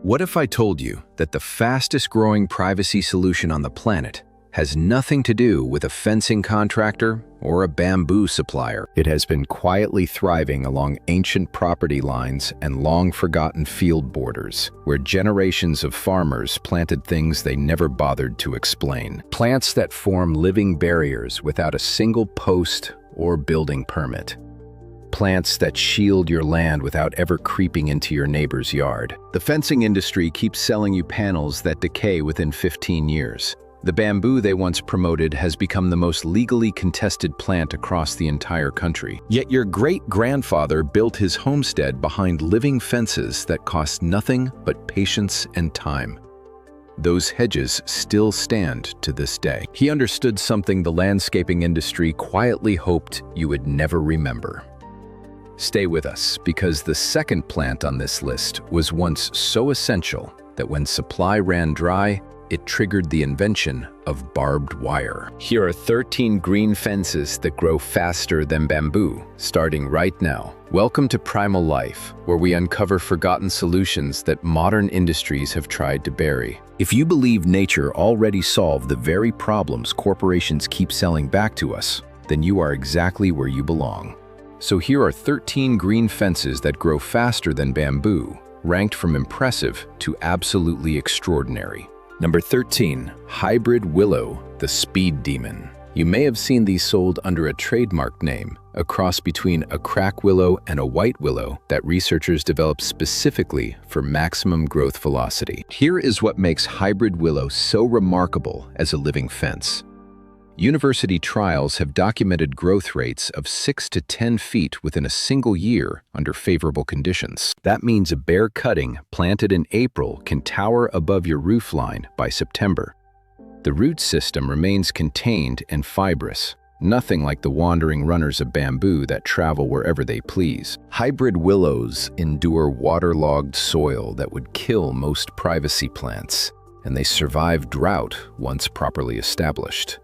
What if I told you that the fastest growing privacy solution on the planet has nothing to do with a fencing contractor or a bamboo supplier? It has been quietly thriving along ancient property lines and long-forgotten field borders, where generations of farmers planted things they never bothered to explain. Plants that form living barriers without a single post or building permit. Plants that shield your land without ever creeping into your neighbor's yard. The fencing industry keeps selling you panels that decay within 15 years. The bamboo they once promoted has become the most legally contested plant across the entire country. Yet your great-grandfather built his homestead behind living fences that cost nothing but patience and time. Those hedges still stand to this day. He understood something the landscaping industry quietly hoped you would never remember. Stay with us, because the second plant on this list was once so essential that when supply ran dry, it triggered the invention of barbed wire. Here are 13 green fences that grow faster than bamboo, starting right now. Welcome to Primal Life, where we uncover forgotten solutions that modern industries have tried to bury. If you believe nature already solved the very problems corporations keep selling back to us, then you are exactly where you belong. So here are 13 green fences that grow faster than bamboo, ranked from impressive to absolutely extraordinary. Number 13, Hybrid Willow, the Speed Demon. You may have seen these sold under a trademark name, a cross between a crack willow and a white willow that researchers developed specifically for maximum growth velocity. Here is what makes Hybrid Willow so remarkable as a living fence. University trials have documented growth rates of 6 to 10 feet within a single year under favorable conditions. That means a bare cutting planted in April can tower above your roof line by September. The root system remains contained and fibrous, nothing like the wandering runners of bamboo that travel wherever they please. Hybrid willows endure waterlogged soil that would kill most privacy plants, and they survive drought once properly established.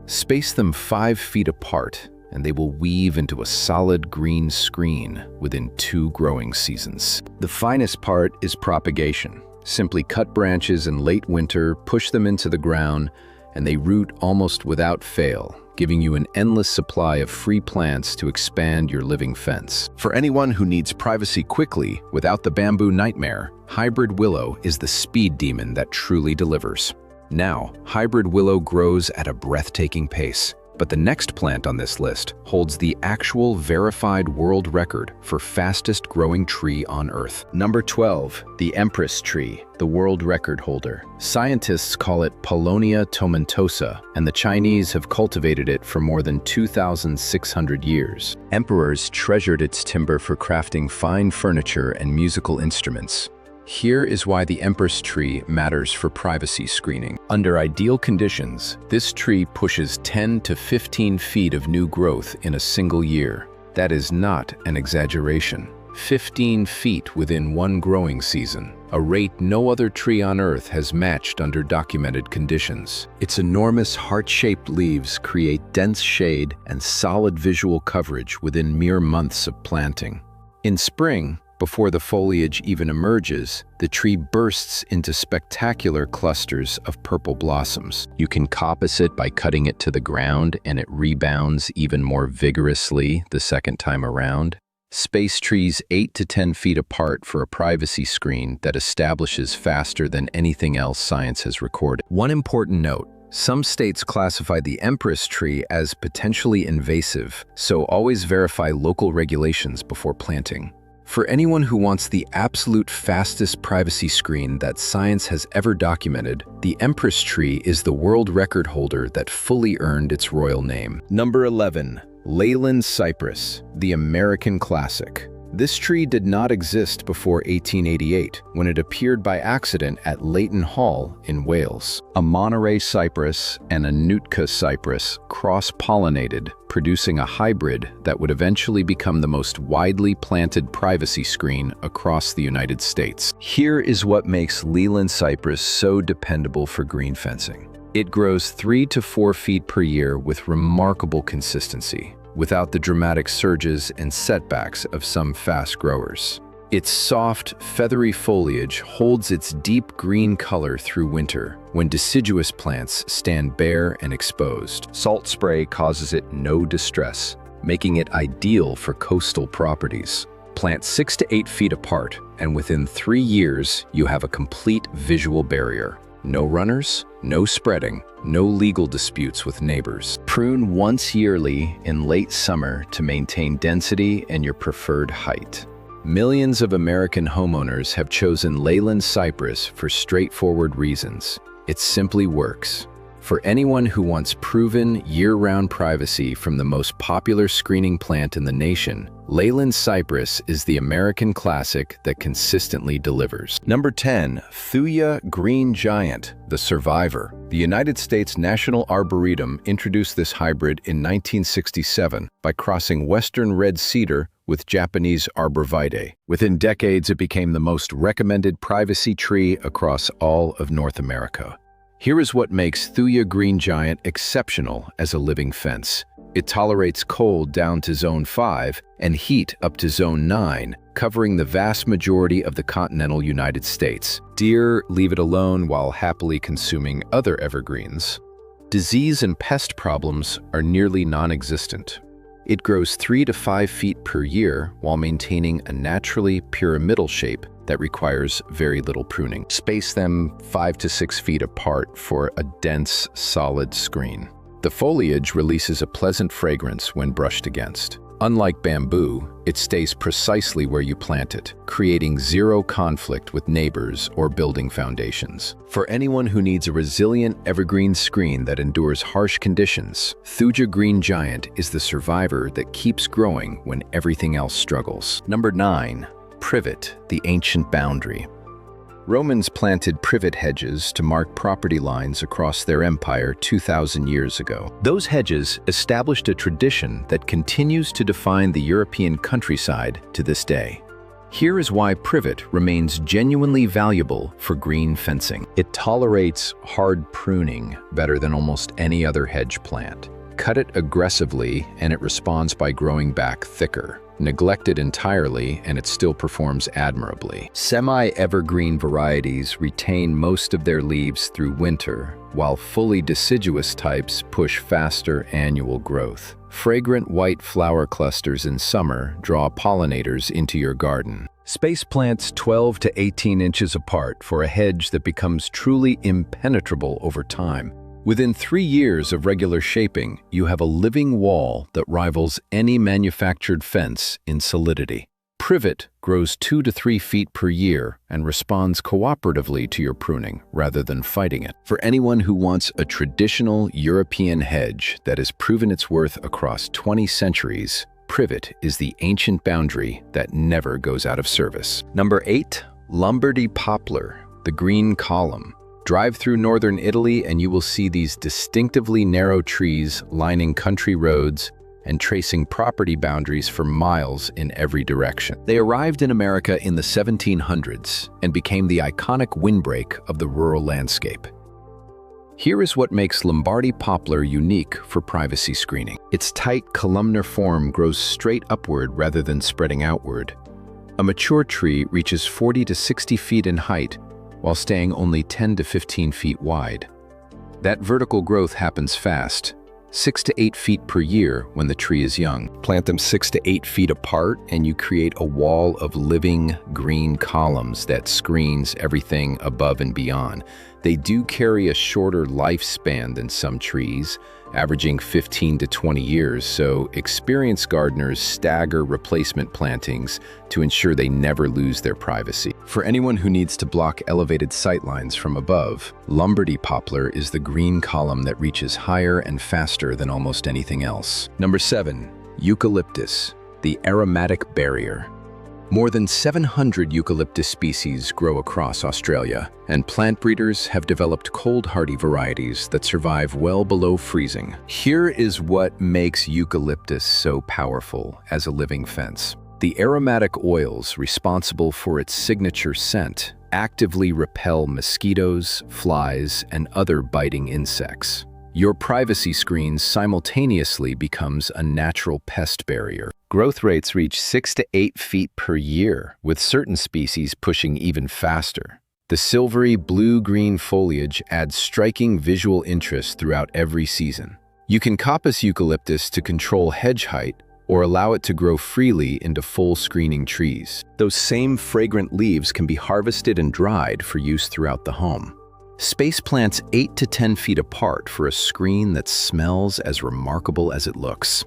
Space them 5 feet apart, and they will weave into a solid green screen within 2 growing seasons. The finest part is propagation. Simply cut branches in late winter, push them into the ground, and they root almost without fail, giving you an endless supply of free plants to expand your living fence. For anyone who needs privacy quickly without the bamboo nightmare, Hybrid Willow is the speed demon that truly delivers. Now, Hybrid Willow grows at a breathtaking pace, but the next plant on this list holds the actual verified world record for fastest growing tree on Earth. Number 12, the Empress tree, the world record holder. Scientists call it Paulownia tomentosa, and the Chinese have cultivated it for more than 2,600 years. Emperors treasured its timber for crafting fine furniture and musical instruments. Here is why the Empress tree matters for privacy screening. Under ideal conditions, this tree pushes 10 to 15 feet of new growth in a single year. That is not an exaggeration. 15 feet within 1 growing season, a rate no other tree on Earth has matched under documented conditions. Its enormous heart-shaped leaves create dense shade and solid visual coverage within mere months of planting. In spring, before the foliage even emerges, the tree bursts into spectacular clusters of purple blossoms. You can coppice it by cutting it to the ground, and it rebounds even more vigorously the second time around. Space trees 8 to 10 feet apart for a privacy screen that establishes faster than anything else science has recorded. One important note: some states classify the Empress tree as potentially invasive, so always verify local regulations before planting. For anyone who wants the absolute fastest privacy screen that science has ever documented, the Empress tree is the world record holder that fully earned its royal name. Number 11, Leyland cypress, the American classic. This tree did not exist before 1888, when it appeared by accident at Leighton Hall in Wales. A Monterey cypress and a Nootka cypress cross-pollinated, producing a hybrid that would eventually become the most widely planted privacy screen across the United States. Here is what makes Leyland cypress so dependable for green fencing. It grows 3 to 4 feet per year with remarkable consistency, without the dramatic surges and setbacks of some fast growers. Its soft, feathery foliage holds its deep green color through winter, when deciduous plants stand bare and exposed. Salt spray causes it no distress, making it ideal for coastal properties. Plant 6 to 8 feet apart, and within 3 years, you have a complete visual barrier. No runners, no spreading, no legal disputes with neighbors. Prune once yearly in late summer to maintain density and your preferred height. Millions of American homeowners have chosen Leyland cypress for straightforward reasons. It simply works. For anyone who wants proven year-round privacy from the most popular screening plant in the nation, Leyland cypress is the American classic that consistently delivers. Number 10, Thuya Green Giant, the Survivor. The United States National Arboretum introduced this hybrid in 1967 by crossing Western red cedar with Japanese arborvitae. Within decades, it became the most recommended privacy tree across all of North America. Here is what makes Thuya Green Giant exceptional as a living fence. It tolerates cold down to zone 5 and heat up to zone 9, covering the vast majority of the continental United States. Deer leave it alone while happily consuming other evergreens. Disease and pest problems are nearly non-existent. It grows 3 to 5 feet per year while maintaining a naturally pyramidal shape that requires very little pruning. Space them 5 to 6 feet apart for a dense, solid screen. The foliage releases a pleasant fragrance when brushed against. Unlike bamboo, it stays precisely where you plant it, creating zero conflict with neighbors or building foundations. For anyone who needs a resilient evergreen screen that endures harsh conditions, Thuya Green Giant is the survivor that keeps growing when everything else struggles. Number 9. Privet, the ancient boundary. Romans planted privet hedges to mark property lines across their empire 2,000 years ago. Those hedges established a tradition that continues to define the European countryside to this day. Here is why privet remains genuinely valuable for green fencing. It tolerates hard pruning better than almost any other hedge plant. Cut it aggressively and it responds by growing back thicker. Neglect it entirely and it still performs admirably. Semi-evergreen varieties retain most of their leaves through winter, while fully deciduous types push faster annual growth. Fragrant white flower clusters in summer draw pollinators into your garden. Space plants 12 to 18 inches apart for a hedge that becomes truly impenetrable over time. Within 3 years of regular shaping, you have a living wall that rivals any manufactured fence in solidity. Privet grows 2 to 3 feet per year and responds cooperatively to your pruning rather than fighting it. For anyone who wants a traditional European hedge that has proven its worth across 20 centuries, privet is the ancient boundary that never goes out of service. Number 8, Lombardy poplar, the green column. Drive through northern Italy and you will see these distinctively narrow trees lining country roads and tracing property boundaries for miles in every direction. They arrived in America in the 1700s and became the iconic windbreak of the rural landscape. Here is what makes Lombardy poplar unique for privacy screening. Its tight columnar form grows straight upward rather than spreading outward. A mature tree reaches 40 to 60 feet in height, while staying only 10 to 15 feet wide. That vertical growth happens fast, 6 to 8 feet per year when the tree is young. Plant them 6 to 8 feet apart and you create a wall of living green columns that screens everything above and beyond. They do carry a shorter lifespan than some trees, averaging 15 to 20 years, so experienced gardeners stagger replacement plantings to ensure they never lose their privacy. For anyone who needs to block elevated sightlines from above, Lombardy poplar is the green column that reaches higher and faster than almost anything else. Number 7, eucalyptus, the aromatic barrier. More than 700 eucalyptus species grow across Australia, and plant breeders have developed cold-hardy varieties that survive well below freezing. Here is what makes eucalyptus so powerful as a living fence. The aromatic oils responsible for its signature scent actively repel mosquitoes, flies, and other biting insects. Your privacy screen simultaneously becomes a natural pest barrier. Growth rates reach 6 to 8 feet per year, with certain species pushing even faster. The silvery blue-green foliage adds striking visual interest throughout every season. You can coppice eucalyptus to control hedge height or allow it to grow freely into full screening trees. Those same fragrant leaves can be harvested and dried for use throughout the home. Space plants 8 to 10 feet apart for a screen that smells as remarkable as it looks.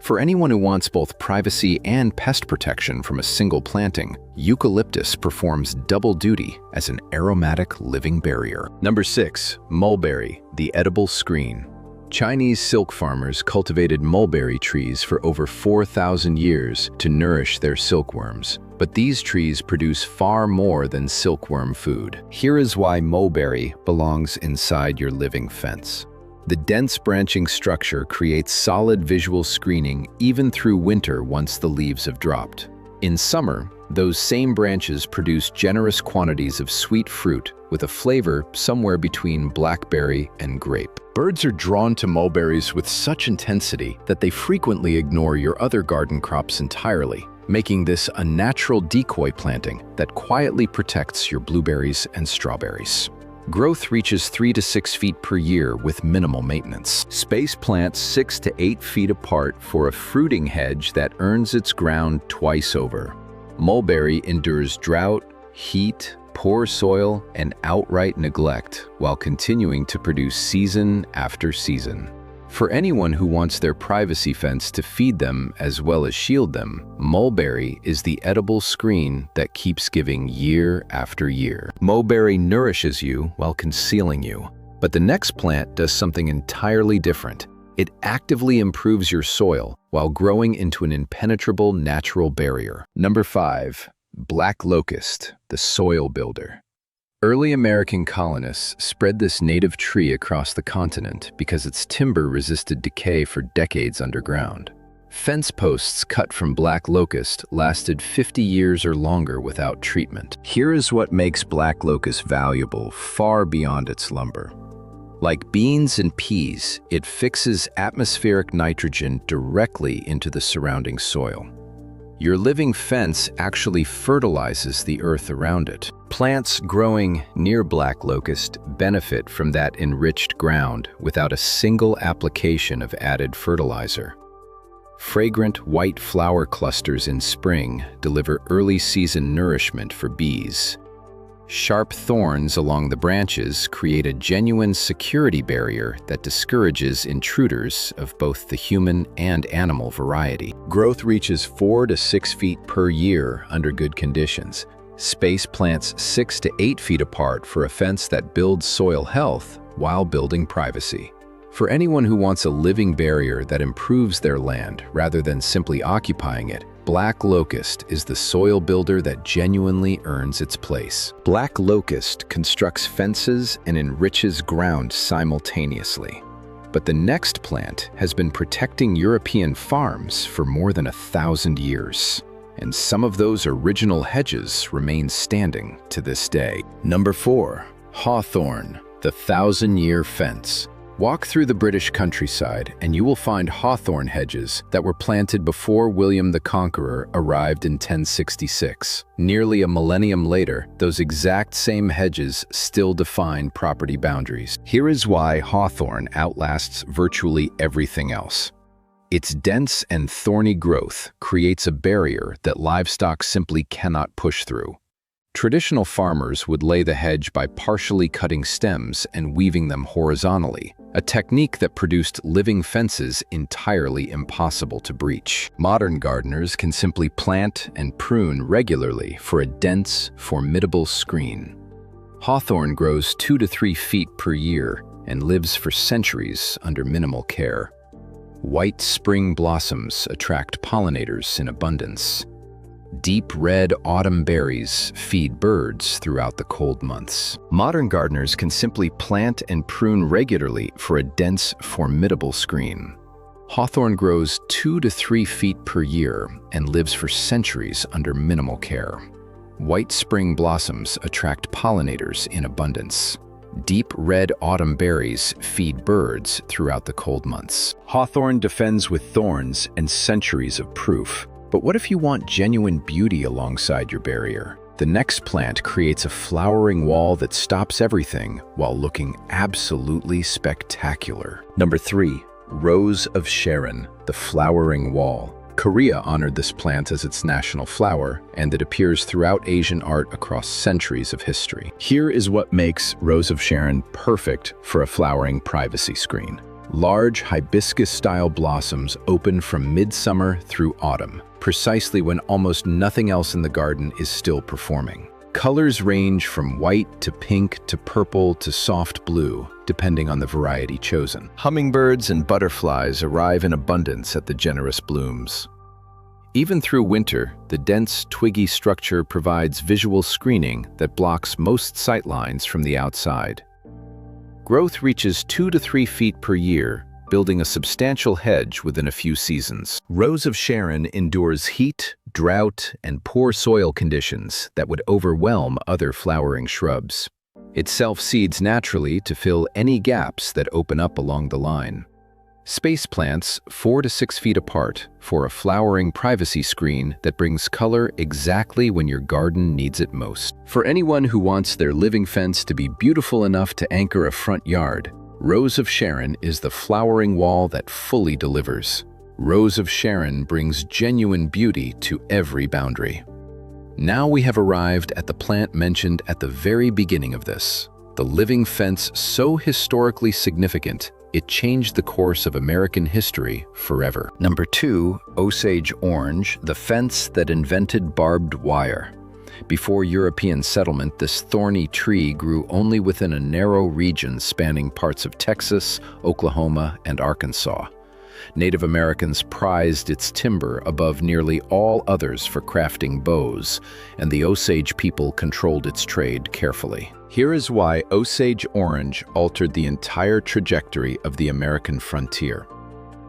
For anyone who wants both privacy and pest protection from a single planting, eucalyptus performs double duty as an aromatic living barrier. Number 6. Mulberry, the edible screen. Chinese silk farmers cultivated mulberry trees for over 4,000 years to nourish their silkworms. But these trees produce far more than silkworm food. Here is why mulberry belongs inside your living fence. The dense branching structure creates solid visual screening even through winter once the leaves have dropped. In summer, those same branches produce generous quantities of sweet fruit with a flavor somewhere between blackberry and grape. Birds are drawn to mulberries with such intensity that they frequently ignore your other garden crops entirely, making this a natural decoy planting that quietly protects your blueberries and strawberries. Growth reaches 3 to 6 feet per year with minimal maintenance. Space plants 6 to 8 feet apart for a fruiting hedge that earns its ground twice over. Mulberry endures drought, heat, poor soil, and outright neglect while continuing to produce season after season. For anyone who wants their privacy fence to feed them as well as shield them, mulberry is the edible screen that keeps giving year after year. Mulberry nourishes you while concealing you, but the next plant does something entirely different. It actively improves your soil while growing into an impenetrable natural barrier. Number 5. Black locust, the soil builder. Early American colonists spread this native tree across the continent because its timber resisted decay for decades underground. Fence posts cut from black locust lasted 50 years or longer without treatment. Here is what makes black locust valuable far beyond its lumber. Like beans and peas, it fixes atmospheric nitrogen directly into the surrounding soil. Your living fence actually fertilizes the earth around it. Plants growing near black locust benefit from that enriched ground without a single application of added fertilizer. Fragrant white flower clusters in spring deliver early-season nourishment for bees. Sharp thorns along the branches create a genuine security barrier that discourages intruders of both the human and animal variety. Growth reaches 4 to 6 feet per year under good conditions. Space plants 6 to 8 feet apart for a fence that builds soil health while building privacy. For anyone who wants a living barrier that improves their land rather than simply occupying it, black locust is the soil builder that genuinely earns its place. Black locust constructs fences and enriches ground simultaneously. But the next plant has been protecting European farms for more than 1,000 years. And some of those original hedges remain standing to this day. Number 4. Hawthorn, the 1,000-year fence. Walk through the British countryside and you will find hawthorn hedges that were planted before William the Conqueror arrived in 1066. Nearly a millennium later, those exact same hedges still define property boundaries. Here is why hawthorn outlasts virtually everything else. Its dense and thorny growth creates a barrier that livestock simply cannot push through. Traditional farmers would lay the hedge by partially cutting stems and weaving them horizontally, a technique that produced living fences entirely impossible to breach. Modern gardeners can simply plant and prune regularly for a dense, formidable screen. Hawthorn grows 2 to 3 feet per year and lives for centuries under minimal care. White spring blossoms attract pollinators in abundance. Deep red autumn berries feed birds throughout the cold months. Modern gardeners can simply plant and prune regularly for a dense, formidable screen. Hawthorn grows 2 to 3 feet per year and lives for centuries under minimal care. White spring blossoms attract pollinators in abundance. Deep red autumn berries feed birds throughout the cold months. Hawthorn defends with thorns and centuries of proof. But what if you want genuine beauty alongside your barrier? The next plant creates a flowering wall that stops everything while looking absolutely spectacular. Number 3. Rose of Sharon, the flowering wall. Korea honored this plant as its national flower, and it appears throughout Asian art across centuries of history. Here is what makes Rose of Sharon perfect for a flowering privacy screen. Large hibiscus-style blossoms open from midsummer through autumn, precisely when almost nothing else in the garden is still performing. Colors range from white to pink to purple to soft blue, depending on the variety chosen. Hummingbirds and butterflies arrive in abundance at the generous blooms. Even through winter, the dense, twiggy structure provides visual screening that blocks most sightlines from the outside. Growth reaches 2 to 3 feet per year, building a substantial hedge within a few seasons. Rose of Sharon endures heat, drought, and poor soil conditions that would overwhelm other flowering shrubs. It self-seeds naturally to fill any gaps that open up along the line. Space plants 4 to 6 feet apart for a flowering privacy screen that brings color exactly when your garden needs it most. For anyone who wants their living fence to be beautiful enough to anchor a front yard, Rose of Sharon is the flowering wall that fully delivers. Rose of Sharon brings genuine beauty to every boundary. Now we have arrived at the plant mentioned at the very beginning of this, the living fence so historically significant it changed the course of American history forever. Number 2, Osage orange, the fence that invented barbed wire. Before European settlement, this thorny tree grew only within a narrow region spanning parts of Texas, Oklahoma, and Arkansas. Native Americans prized its timber above nearly all others for crafting bows, and the Osage people controlled its trade carefully. Here is why Osage orange altered the entire trajectory of the American frontier.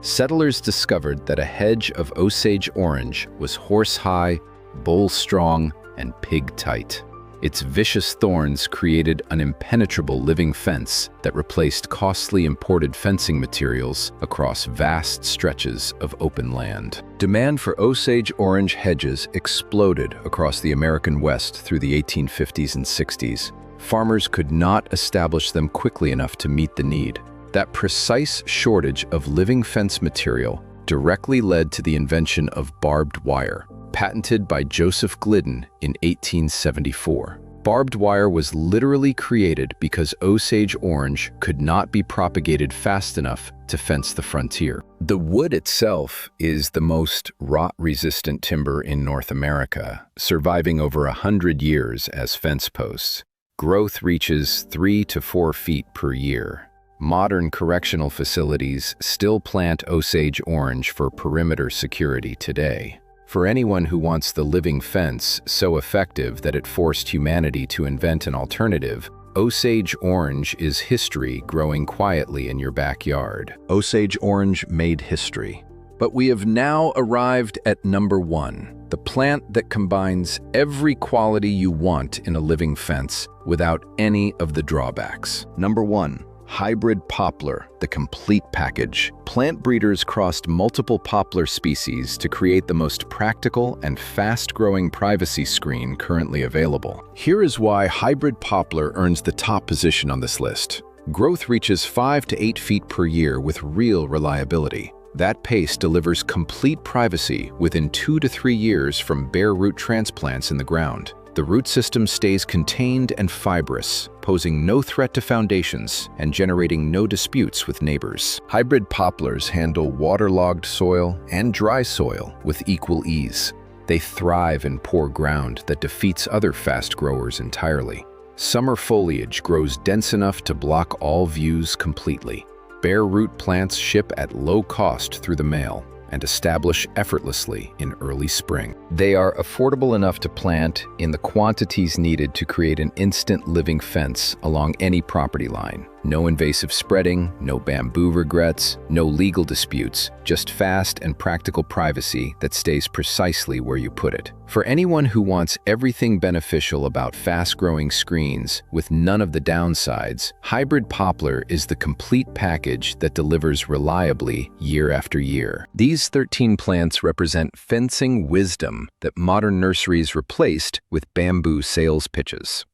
Settlers discovered that a hedge of Osage orange was horse-high, bull-strong, and pig-tight. Its vicious thorns created an impenetrable living fence that replaced costly imported fencing materials across vast stretches of open land. Demand for Osage orange hedges exploded across the American West through the 1850s and 60s. Farmers could not establish them quickly enough to meet the need. That precise shortage of living fence material directly led to the invention of barbed wire, patented by Joseph Glidden in 1874. Barbed wire was literally created because Osage orange could not be propagated fast enough to fence the frontier. The wood itself is the most rot-resistant timber in North America, surviving over 100 years as fence posts. Growth reaches 3 to 4 feet per year. Modern correctional facilities still plant Osage orange for perimeter security today. For anyone who wants the living fence so effective that it forced humanity to invent an alternative, Osage orange is history growing quietly in your backyard. Osage orange made history. But we have now arrived at number 1, the plant that combines every quality you want in a living fence without any of the drawbacks. Number 1. Hybrid poplar, the complete package. Plant breeders crossed multiple poplar species to create the most practical and fast-growing privacy screen currently available. Here is why hybrid poplar earns the top position on this list. Growth reaches 5 to 8 feet per year with real reliability. That pace delivers complete privacy within 2 to 3 years from bare root transplants in the ground. The root system stays contained and fibrous, posing no threat to foundations and generating no disputes with neighbors. Hybrid poplars handle waterlogged soil and dry soil with equal ease. They thrive in poor ground that defeats other fast growers entirely. Summer foliage grows dense enough to block all views completely. Bare root plants ship at low cost through the mail and establish effortlessly in early spring. They are affordable enough to plant in the quantities needed to create an instant living fence along any property line. No invasive spreading, no bamboo regrets, no legal disputes, just fast and practical privacy that stays precisely where you put it. For anyone who wants everything beneficial about fast-growing screens with none of the downsides, hybrid poplar is the complete package that delivers reliably year after year. These 13 plants represent fencing wisdom that modern nurseries replaced with bamboo sales pitches.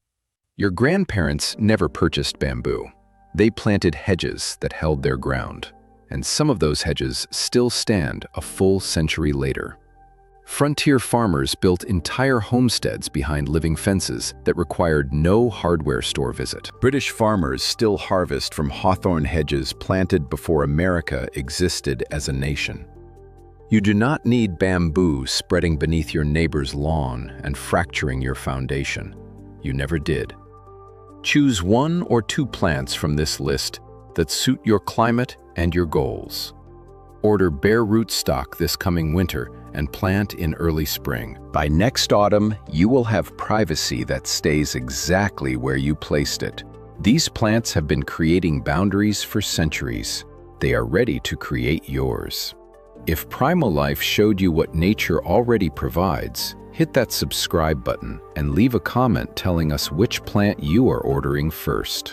Your grandparents never purchased bamboo. They planted hedges that held their ground, and some of those hedges still stand a full century later. Frontier farmers built entire homesteads behind living fences that required no hardware store visit. British farmers still harvest from hawthorn hedges planted before America existed as a nation. You do not need bamboo spreading beneath your neighbor's lawn and fracturing your foundation. You never did. Choose 1 or 2 plants from this list that suit your climate and your goals. Order bare rootstock this coming winter and plant in early spring. By next autumn, you will have privacy that stays exactly where you placed it. These plants have been creating boundaries for centuries. They are ready to create yours. If Primal Life showed you what nature already provides, hit that subscribe button and leave a comment telling us which plant you are ordering first.